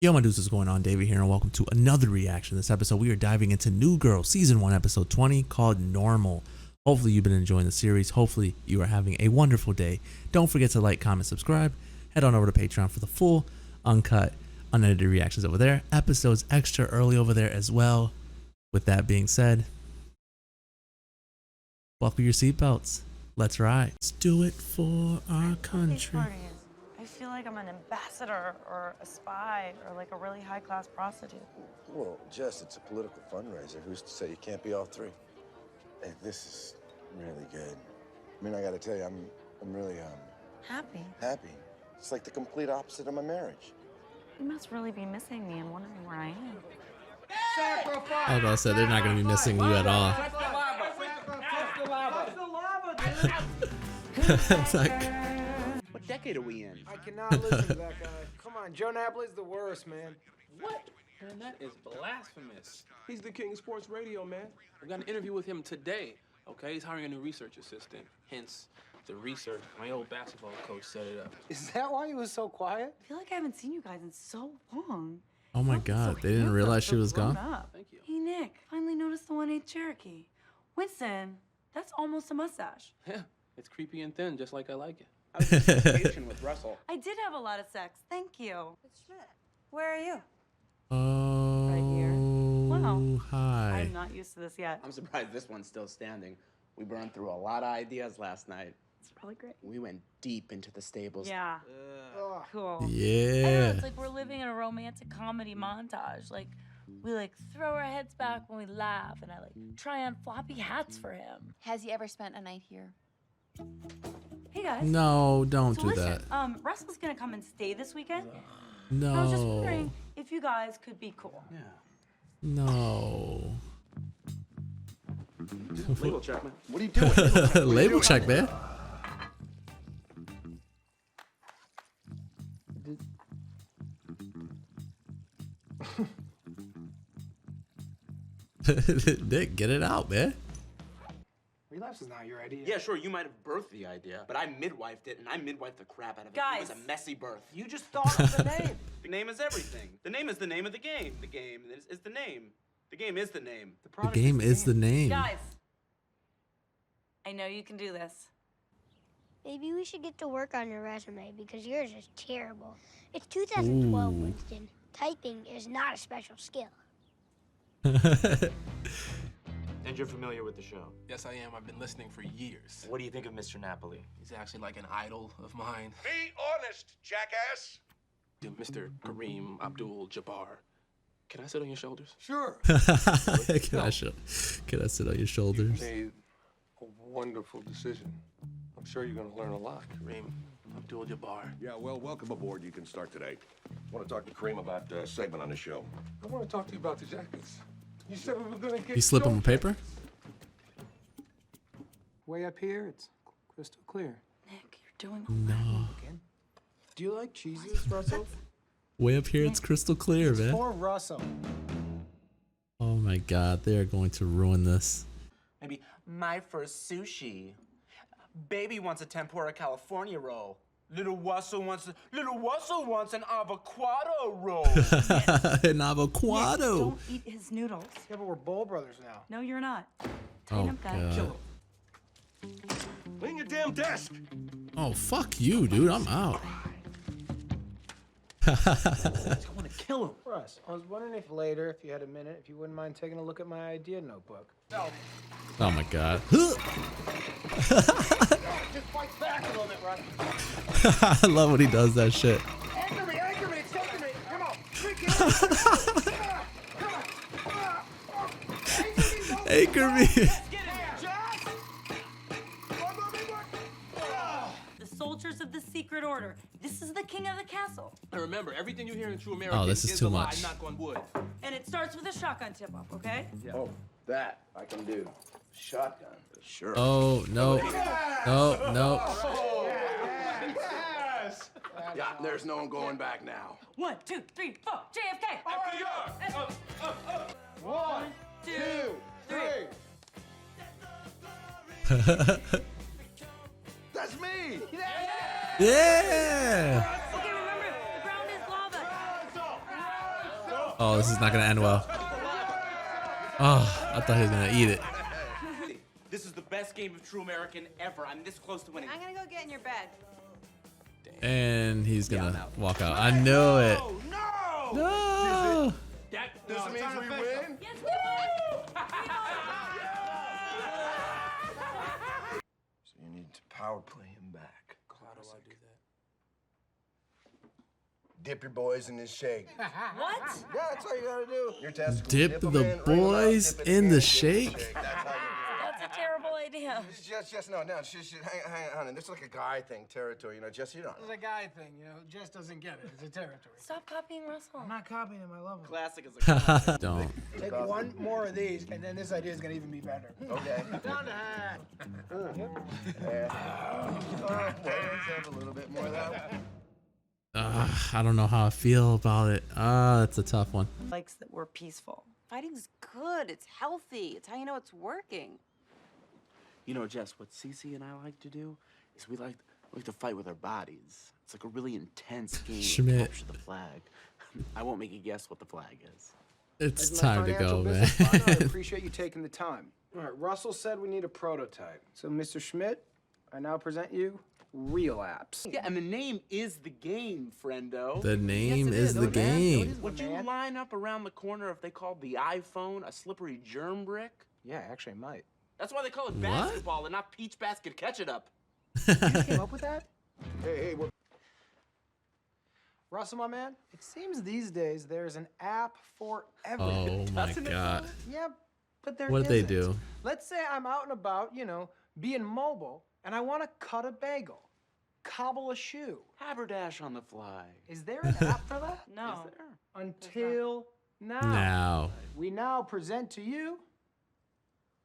Yo, my dudes, what's going on? David here, and welcome to another reaction. This episode, we are diving into New Girl Season 1, Episode 20, called Normal. Hopefully, you've been enjoying the series. Hopefully, you are having a wonderful day. Don't forget to like, comment, subscribe. Head on over to Patreon for the full, uncut, unedited reactions over there. Episodes extra early over there as well. With that being said, buckle your seatbelts. Let's ride. Let's do it for our country. I feel like I'm an ambassador or a spy or like a really high-class prostitute. Well, Jess, it's a political fundraiser. Who's to say you can't be all three? Hey, this is really good. I mean, I gotta tell you, I'm really Happy? happy. It's like the complete opposite of my marriage. You must really be missing me and wondering where I am. I was about to say, they're not going to be missing you at all. It's like, What decade are we in? I cannot listen to that guy. Come on, Joe Napoli's the worst, man. What? Man, that is blasphemous. He's the king of sports radio, man. I got an interview with him today. Okay, he's hiring a new research assistant. Hence, the research. My old basketball coach set it up. Is that why he was so quiet? I feel like I haven't seen you guys in so long. oh my Y'all look god, so they didn't handsome, realize so she was grown gone? up. Thank you. Hey, Nick, finally noticed the 1/8 Cherokee. Winston, that's almost a mustache. Yeah, it's creepy and thin, just like I like it. I was on vacation with Russell. I did have a lot of sex. Thank you. It's Schmidt. Where are you? Oh, Right here. Wow. Hi. I'm not used to this yet. I'm surprised this one's still standing. We burned through a lot of ideas last night. It's really great. We went deep into the stables. Yeah. Ugh. Cool. I don't know, Yeah. it's like we're living in a romantic comedy montage. Like, we like throw our heads back when we laugh, and I like try on floppy hats for him. Has he ever spent a night here? Hey guys. No, don't So do listen, that. Russell's gonna come and stay this weekend. I was just No. wondering if you guys could be cool. Yeah. No. Legal check, man. What are you doing? Label check, man. Nick, get it out, man. Relapse is not your idea. Yeah, sure, you might have birthed the idea, but I midwifed it, and I midwifed the crap out of it. Guys. It was a messy birth. You just thought of the name. The name is everything. The name is the name of the game. The game is the name. The game is the name. The product game is the name. Guys, I know you can do this. Maybe we should get to work on your resume because yours is terrible. It's 2012, Ooh. Winston. Typing is not a special skill. And you're familiar with the show. Yes, I am. I've been listening for years. What do you think of Mr. Napoli? He's actually like an idol of mine. Be honest, jackass. Mr. Kareem Abdul-Jabbar. Can I sit on your shoulders? Sure. Can I sit on your shoulders? Made a wonderful decision. I'm sure you're gonna learn a lot. Kareem Abdul-Jabbar. Yeah, well, welcome aboard. You can start today. I want to talk to Kareem about a segment on the show. I want to talk to you about the jackets. You said we were gonna get. You slip him a paper? Way up here, it's crystal clear. Nick, you're doing all No. Do you like cheesies, Russell? Way up here, it's crystal clear, man. For Russell. Oh my god, they are going to ruin this. Maybe my first sushi. Baby wants a tempura California roll. Little Russell wants an avocado roll. An avocado. Don't eat his noodles. Yeah, but we're bowl brothers now. No, you're not. Oh Tighten up, guys. god. Clean your damn desk. Oh fuck you, dude. I'm out. I want to kill him. Russ, I was wondering if later, if you had a minute, if you wouldn't mind taking a look at my idea notebook. Oh my god. Just fight back a little bit, Russ. I love when he does that shit. Anchor me, it's taking me. Come on. Freak it. Anchor me. The soldiers of the secret order. This is the king of the castle. And remember, everything you hear in True American Oh, this is too a lie, much. knock on wood. And it starts with a shotgun tip-off, okay? Oh, that I can do. Shotgun. Sure. Oh no. No, no. Yeah, there's no one going back now. 1, 2, 3, 4, JFK. 1, 2, 3. That's me. Yeah. Okay, remember, the ground is lava. Oh, this is not gonna end well. Oh, I thought he was gonna eat it. This is the best game of True American ever. I'm this close to winning. I'm gonna go get in your bed. And he's gonna walk out. I knew it. No! No. This means we win? Yes, we So you need to power play him back. How do I do that? Dip your boys in this shake. What? Yeah, that's all you gotta do. Your testicles. Dip them the in, wring 'em out, boys dip it in again, the dip shake? That's how you That's a terrible idea. Just no, hang on. This is like a guy thing, territory, you know, Jess, you don't It's a guy thing, you know. Jess doesn't get it. It's a territory. Stop copying Russell. I'm not copying him. I love him. Classic is a classic. Don't. Take one more of these, and then this idea is gonna even be better. Okay. Down to hat. Have a little bit more of that. I don't know how I feel about it. That's a tough one. Likes that we're peaceful. Fighting's good. It's healthy. It's how you know it's working. You know, Jess, what Cece and I like to do is we like to fight with our bodies. It's like a really intense game to Schmidt. capture the flag. I won't make you guess what the flag is. It's As my time to financial go, man. business partner, I appreciate you taking the time. All right, Russell said we need a prototype. So, Mr. Schmidt, I now present you Real Apps. Yeah, and the name is the game, friendo. The name it is is, the man. game. Would you man. line up around the corner if they called the iPhone a slippery germ brick? Yeah, actually, I might. That's why they call it What? basketball and not peach basket catch it up. You came up with that? Hey, what? Russell, my man, it seems these days there's an app for Oh everything. my god. Yeah, but there What did they isn't. do? Let's say I'm out and about, you know, being mobile, and I want to cut a bagel, cobble a shoe. Haberdash on the fly. Is there an app for that? No. Is there? Until now. Now. We now present to you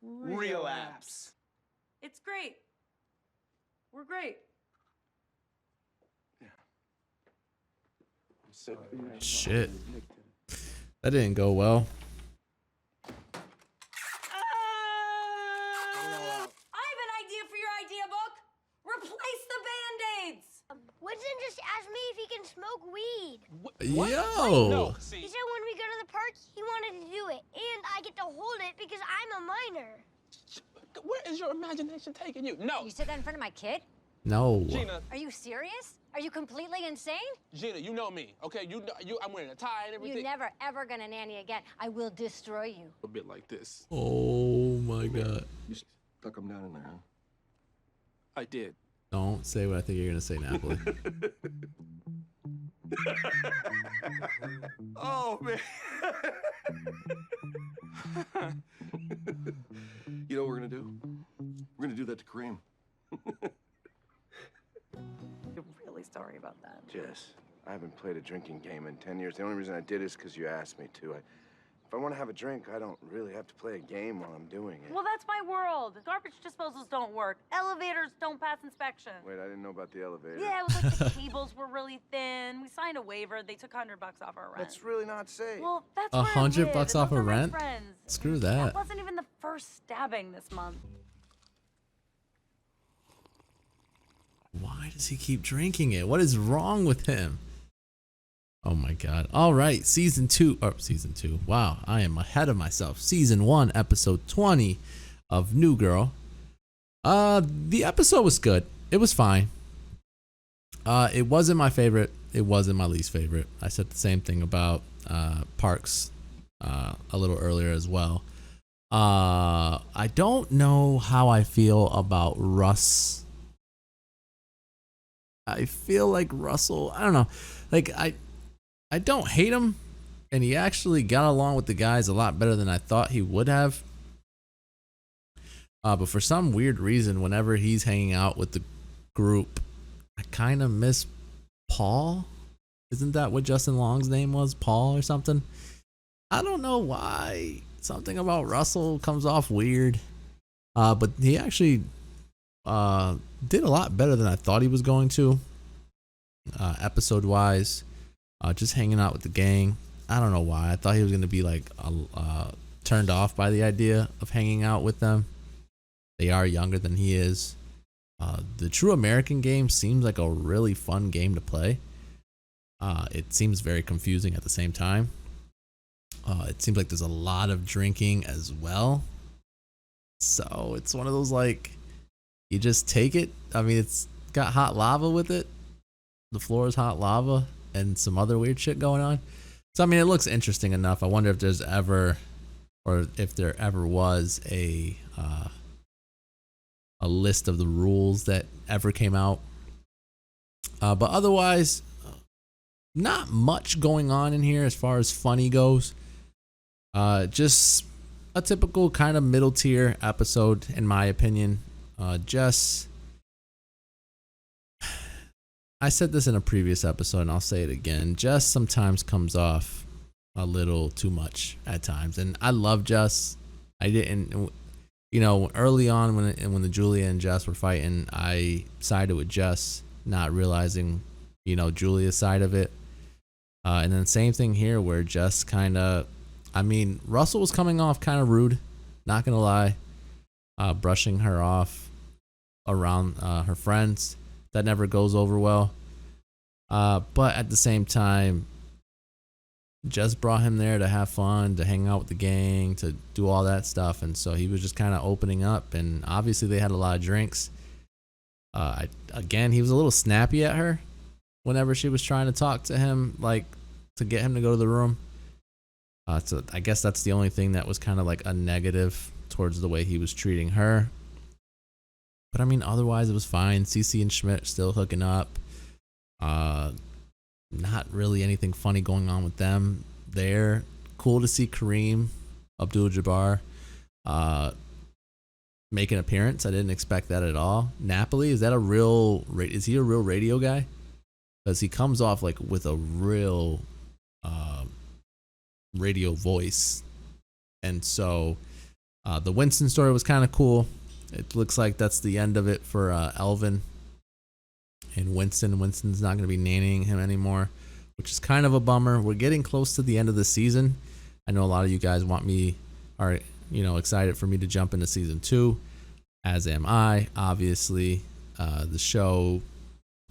Real apps. It's great. We're great. Shit. That didn't go well. I have an idea for your idea book. Replace the Band-Aids. Winston just asked me if he can smoke weed. Yo. He said when we go to the park, he wanted to do it. And I get to hold it because I'm a minor. Where is your imagination taking you? No. You said that in front of my kid? No. Gina, Are you serious? Are you completely insane? Gina, you know me, okay? I'm wearing a tie and everything. You're never, ever gonna nanny again. I will destroy you. A bit like this. Oh my god. You stuck him down in there, huh? I did. Don't say what I think you're gonna say, Napoli. Oh, man. You know what we're gonna do? We're gonna do that to Kareem. I'm really sorry about that. Jess, I haven't played a drinking game in 10 years. The only reason I did is because you asked me to. If I want to have a drink, I don't really have to play a game while I'm doing it. Well, that's my world. Garbage disposals don't work. Elevators don't pass inspection. Wait, I didn't know about the elevator. Yeah, it was like the cables were really thin. We signed a waiver. They took $100 off our rent. That's really not safe. Well, that's where I $100 live, and off those of are my rent? friends. Screw That that. wasn't even the first stabbing this month. Why does he keep drinking it? What is wrong with him? Oh my god. All right, season 2. Wow, I am ahead of myself. Season 1, episode 20 of New Girl. The episode was good. It was fine. It wasn't my favorite. It wasn't my least favorite. I said the same thing about Parks a little earlier as well. I don't know how I feel about Russ. I feel like Russell, I don't know. Like I don't hate him, and he actually got along with the guys a lot better than I thought he would have. But for some weird reason, whenever he's hanging out with the group, I kind of miss Paul. Isn't that what Justin Long's name was? Paul or something? I don't know why. Something about Russell comes off weird. But he actually did a lot better than I thought he was going to. Episode wise. Just hanging out with the gang. I don't know why. I thought he was going to be like turned off by the idea of hanging out with them. They are younger than he is. The True American game seems like a really fun game to play. It seems very confusing at the same time. It seems like there's a lot of drinking as well. So it's one of those, like, you just take it. I mean, it's got hot lava with it. The floor is hot lava and some other weird shit going on. So, I mean, it looks interesting enough. I wonder if there's ever, or if there ever was a list of the rules that ever came out. But otherwise, not much going on in here as far as funny goes. Just a typical kind of middle tier episode, in my opinion. I said this in a previous episode and I'll say it again. Jess sometimes comes off a little too much at times, and I love Jess. I didn't, early on when the Julia and Jess were fighting, I sided with Jess, not realizing, Julia's side of it. And then same thing here where Jess kind of, Russell was coming off kind of rude, not gonna lie, brushing her off around her friends. That never goes over well. But at the same time, Jess brought him there to have fun, to hang out with the gang, to do all that stuff. And so he was just kind of opening up. And obviously they had a lot of drinks. Again, he was a little snappy at her whenever she was trying to talk to him, like to get him to go to the room. So I guess that's the only thing that was kind of like a negative towards the way he was treating her. But otherwise it was fine. Cece and Schmidt still hooking up. Not really anything funny going on with them there. Cool to see Kareem Abdul-Jabbar make an appearance. I didn't expect that at all. Napoli, is he a real radio guy? Because he comes off like with a real radio voice. And so the Winston story was kind of cool. It looks like that's the end of it for Elvin and Winston. Winston's not going to be nannying him anymore, which is kind of a bummer. We're getting close to the end of the season. I know a lot of you guys are excited for me to jump into season 2, as am I. Obviously, the show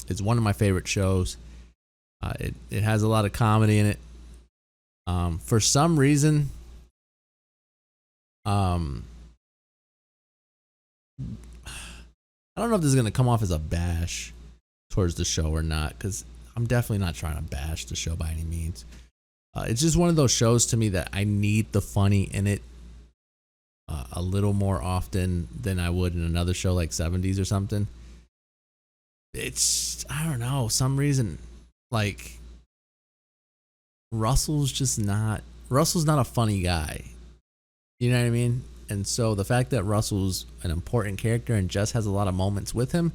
is one of my favorite shows. It has a lot of comedy in it. For some reason, I don't know if this is going to come off as a bash towards the show or not, because I'm definitely not trying to bash the show by any means. It's just one of those shows to me that I need the funny in it a little more often than I would in another show like 70s or something. It's, I don't know, some reason, like, Russell's not a funny guy. You know what I mean? And so the fact that Russell's an important character and Jess has a lot of moments with him,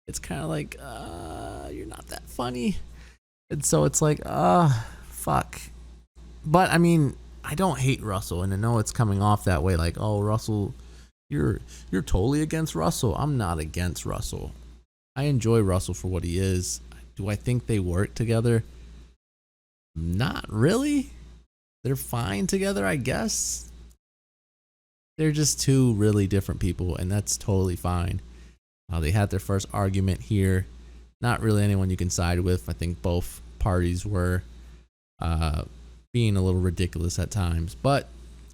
it's kind of like, you're not that funny. And so it's like, fuck. But I don't hate Russell, and I know it's coming off that way, like, oh, Russell, you're totally against Russell. I'm not against Russell. I enjoy Russell for what he is. Do I think they work together? Not really. They're fine together, I guess. They're just two really different people, and that's totally fine. They had their first argument here. Not really anyone you can side with. I think both parties were being a little ridiculous at times. But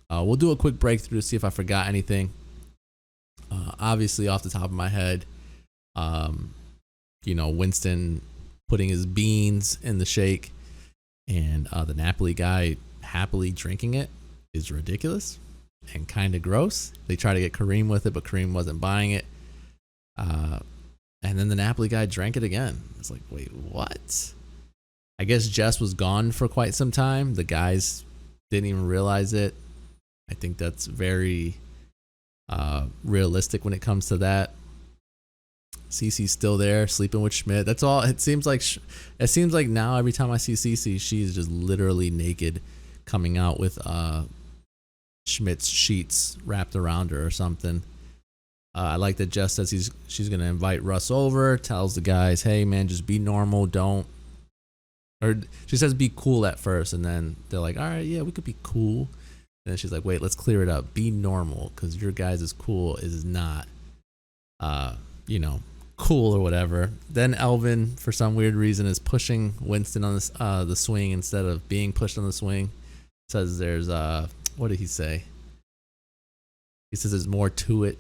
we'll do a quick breakthrough to see if I forgot anything. Obviously, off the top of my head, Winston putting his beans in the shake and the Napoli guy happily drinking it is ridiculous and kind of gross. They try to get Kareem with it, but Kareem wasn't buying it. And then the Napoli guy drank it again. It's like, wait, what? I guess Jess was gone for quite some time. The guys didn't even realize it. I think that's very realistic when it comes to that. Cece's still there, sleeping with Schmidt. That's all. It seems like now every time I see Cece, she's just literally naked, coming out with Schmidt's sheets wrapped around her or something. I like that Jess says she's gonna invite Russ over. Tells the guys, "Hey man, just be normal. Don't." Or she says, "Be cool" at first, and then they're like, "All right, yeah, we could be cool." And then she's like, "Wait, let's clear it up. Be normal, because your guys' cool is not, cool or whatever." Then Elvin, for some weird reason, is pushing Winston on the swing instead of being pushed on the swing. Says there's what did he say? He says there's more to it.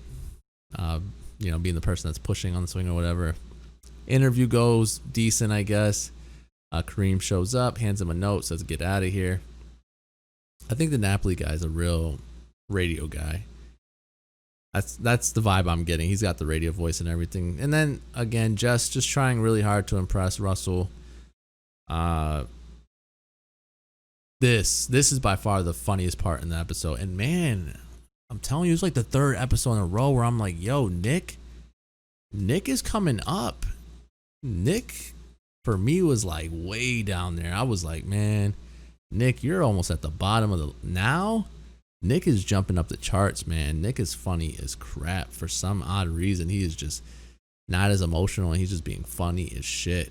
You know, being the person that's pushing on the swing or whatever. Interview goes decent, I guess. Kareem shows up, hands him a note, says get out of here. I think the Napoli guy's a real radio guy. That's the vibe I'm getting. He's got the radio voice and everything. And then again, just trying really hard to impress Russell. This is by far the funniest part in the episode. And man, I'm telling you, it's like the third episode in a row where I'm like, yo, Nick is coming up. Nick, for me, was like way down there. I was like, man, Nick, you're almost at the bottom of the... Now, Nick is jumping up the charts, man. Nick is funny as crap. For some odd reason, he is just not as emotional, and he's just being funny as shit.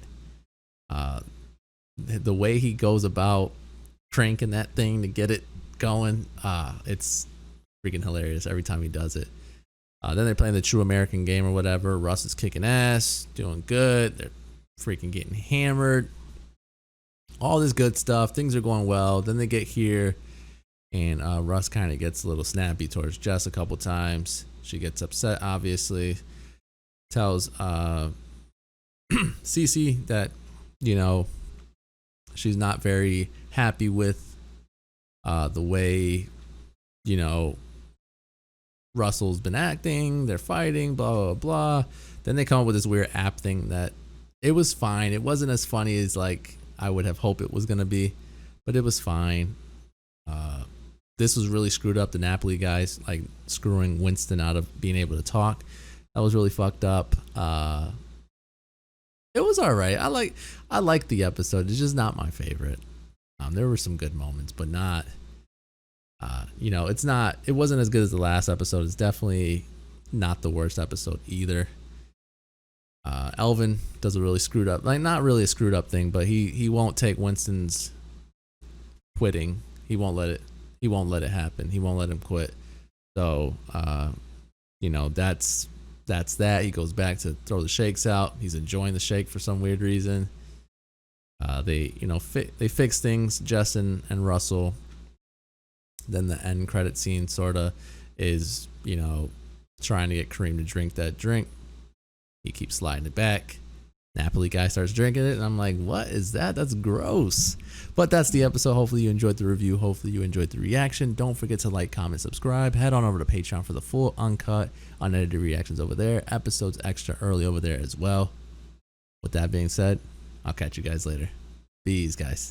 The way he goes about cranking that thing to get it going, it's freaking hilarious every time he does it. Then they're playing the True American game or whatever. Russ is kicking ass, doing good. They're freaking getting hammered. All this good stuff. Things are going well. Then they get here, and Russ kind of gets a little snappy towards Jess a couple times. She gets upset, obviously. Tells Cece that, you know, she's not very happy with the way, you know, Russell's been acting. They're fighting, blah, blah, blah. Then they come up with this weird app thing that it was fine. It wasn't as funny as like I would have hoped it was going to be, but it was fine. This was really screwed up. The Napoli guys, like screwing Winston out of being able to talk. That was really fucked up. It was all right. I liked the episode. It's just not my favorite. There were some good moments, but not, you know, it wasn't as good as the last episode. It's definitely not the worst episode either. Elvin does a really screwed up, like not really a screwed up thing, but he won't take Winston's quitting. He won't let it happen. He won't let him quit. So, you know, that's that. He goes back to throw the shakes out. He's enjoying the shake for some weird reason. They, you know, they fix things, Jess and Russell. Then the end credit scene sort of is, you know, trying to get Kareem to drink that drink. He keeps sliding it back. Napoli guy starts drinking it, and I'm like, what is that? That's gross. But that's the episode. Hopefully you enjoyed the review. Hopefully you enjoyed the reaction. Don't forget to like, comment, subscribe. Head on over to Patreon for the full, uncut, unedited reactions over there. Episodes extra early over there as well. With that being said, I'll catch you guys later. Peace, guys.